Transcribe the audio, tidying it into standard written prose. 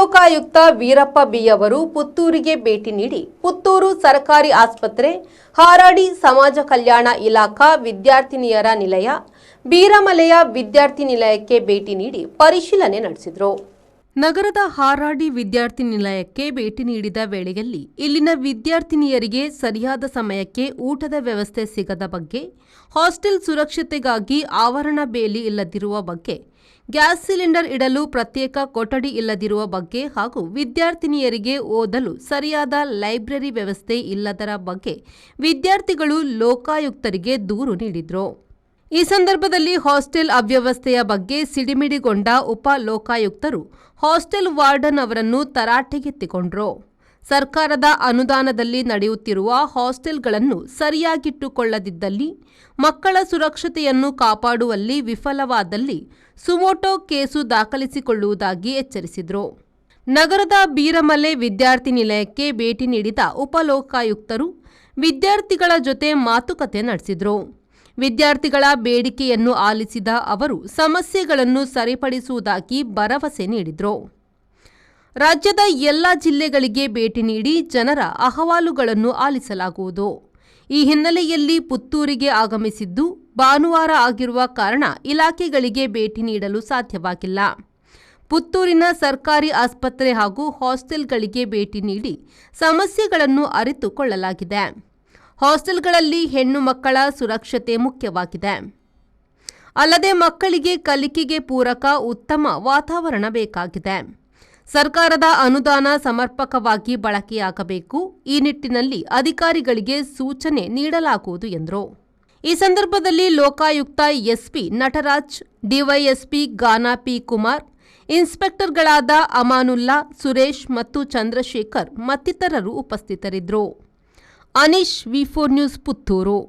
Upalokayukta Veerappa B ಅವರು ಪುತ್ತೂರಿಗೆ ಭೇಟಿ ನೀಡಿ ಪುತ್ತೂರು ಸರ್ಕಾರಿ ಆಸ್ಪತ್ರೆ, ಹಾರಾಡಿ ಸಮಾಜ ಕಲ್ಯಾಣ ಇಲಾಖಾ ವಿದ್ಯಾರ್ಥಿನಿಯರ ನಿಲಯ, ಬೀರಮಲೆಯ ವಿದ್ಯಾರ್ಥಿ ನಿಲಯಕ್ಕೆ ಭೇಟಿ ನೀಡಿ ಪರಿಶೀಲನೆ ನಡೆಸಿದರು. ನಗರದ ಹಾರಾಡಿ ವಿದ್ಯಾರ್ಥಿ ನಿಲಯಕ್ಕೆ ಭೇಟಿ ನೀಡಿದ ವೇಳೆಯಲ್ಲಿ ಇಲ್ಲಿನ ವಿದ್ಯಾರ್ಥಿನಿಯರಿಗೆ ಸರಿಯಾದ ಸಮಯಕ್ಕೆ ಊಟದ ವ್ಯವಸ್ಥೆ ಸಿಗದ ಬಗ್ಗೆ, ಹಾಸ್ಟೆಲ್ ಸುರಕ್ಷತೆಗಾಗಿ ಆವರಣ ಬೇಲಿ ಇಲ್ಲದಿರುವ ಬಗ್ಗೆ, ಗ್ಯಾಸ್ ಸಿಲಿಂಡರ್ ಇಡಲು ಪ್ರತ್ಯೇಕ ಕೊಠಡಿ ಇಲ್ಲದಿರುವ ಬಗ್ಗೆ ಹಾಗೂ ವಿದ್ಯಾರ್ಥಿನಿಯರಿಗೆ ಓದಲು ಸರಿಯಾದ ಲೈಬ್ರರಿ ವ್ಯವಸ್ಥೆ ಇಲ್ಲದರ ಬಗ್ಗೆ ವಿದ್ಯಾರ್ಥಿಗಳು ಲೋಕಾಯುಕ್ತರಿಗೆ ದೂರು ನೀಡಿದರು. ಈ ಸಂದರ್ಭದಲ್ಲಿ ಹಾಸ್ಟೆಲ್ ಅವ್ಯವಸ್ಥೆಯ ಬಗ್ಗೆ ಸಿಡಿಮಿಡಿಗೊಂಡ ಉಪ ಲೋಕಾಯುಕ್ತರು ಹಾಸ್ಟೆಲ್ ವಾರ್ಡನ್ ಅವರನ್ನು ತರಾಟೆಗೆತ್ತಿಕೊಂಡರು. ಸರ್ಕಾರದ ಅನುದಾನದಲ್ಲಿ ನಡೆಯುತ್ತಿರುವ ಹಾಸ್ಟೆಲ್ಗಳನ್ನು ಸರಿಯಾಗಿಟ್ಟುಕೊಳ್ಳದಿದ್ದಲ್ಲಿ, ಮಕ್ಕಳ ಸುರಕ್ಷತೆಯನ್ನು ಕಾಪಾಡುವಲ್ಲಿ ವಿಫಲವಾದಲ್ಲಿ ಸುಮೋಟೋ ಕೇಸು ದಾಖಲಿಸಿಕೊಳ್ಳುವುದಾಗಿ ಎಚ್ಚರಿಸಿದರು. ನಗರದ ಬೀರಮಲೆ ವಿದ್ಯಾರ್ಥಿ ನಿಲಯಕ್ಕೆ ಭೇಟಿ ನೀಡಿದ ಉಪಲೋಕಾಯುಕ್ತರು ವಿದ್ಯಾರ್ಥಿಗಳ ಜೊತೆ ಮಾತುಕತೆ ನಡೆಸಿದರು. ವಿದ್ಯಾರ್ಥಿಗಳ ಬೇಡಿಕೆಯನ್ನು ಆಲಿಸಿದ ಅವರು ಸಮಸ್ಯೆಗಳನ್ನು ಸರಿಪಡಿಸುವುದಾಗಿ ಭರವಸೆ ನೀಡಿದರು. ರಾಜ್ಯದ ಎಲ್ಲ ಜಿಲ್ಲೆಗಳಿಗೆ ಭೇಟಿ ನೀಡಿ ಜನರ ಅಹವಾಲುಗಳನ್ನು ಆಲಿಸಲಾಗುವುದು. ಈ ಹಿನ್ನೆಲೆಯಲ್ಲಿ ಪುತ್ತೂರಿಗೆ ಆಗಮಿಸಿದ್ದು ಭಾನುವಾರ ಆಗಿರುವ ಕಾರಣ ಇಲಾಖೆಗಳಿಗೆ ಭೇಟಿ ನೀಡಲು ಸಾಧ್ಯವಾಗಿಲ್ಲ. ಪುತ್ತೂರಿನ ಸರ್ಕಾರಿ ಆಸ್ಪತ್ರೆ ಹಾಗೂ ಹಾಸ್ಟೆಲ್ಗಳಿಗೆ ಭೇಟಿ ನೀಡಿ ಸಮಸ್ಯೆಗಳನ್ನು ಅರಿತುಕೊಳ್ಳಲಾಗಿದೆ. ಹಾಸ್ಟೆಲ್ಗಳಲ್ಲಿ ಹೆಣ್ಣು ಮಕ್ಕಳ ಸುರಕ್ಷತೆ ಮುಖ್ಯವಾಗಿದೆ. ಅಲ್ಲದೆ ಮಕ್ಕಳಿಗೆ ಕಲಿಕೆಗೆ ಪೂರಕ ಉತ್ತಮ ವಾತಾವರಣ ಬೇಕಾಗಿದೆ. ಸರ್ಕಾರದ ಅನುದಾನ ಸಮರ್ಪಕವಾಗಿ ಬಳಕೆಯಾಗಬೇಕು. ಈ ನಿಟ್ಟಿನಲ್ಲಿ ಅಧಿಕಾರಿಗಳಿಗೆ ಸೂಚನೆ ನೀಡಲಾಗುವುದು ಎಂದರು. ಈ ಸಂದರ್ಭದಲ್ಲಿ ಲೋಕಾಯುಕ್ತ ಎಸ್ಪಿ ನಟರಾಜ್, ಡಿವೈಎಸ್ಪಿ ಗಾನಾ ಪಿ ಕುಮಾರ್, ಇನ್ಸ್ಪೆಕ್ಟರ್ಗಳಾದ ಅಮಾನುಲ್ಲಾ, ಸುರೇಶ್ ಮತ್ತು ಚಂದ್ರಶೇಖರ್ ಮತ್ತಿತರರು ಉಪಸ್ಥಿತರಿದ್ದರು. ಅನೀಶ್, ವಿ4 ನ್ಯೂಸ್, ಪುತ್ತೂರು.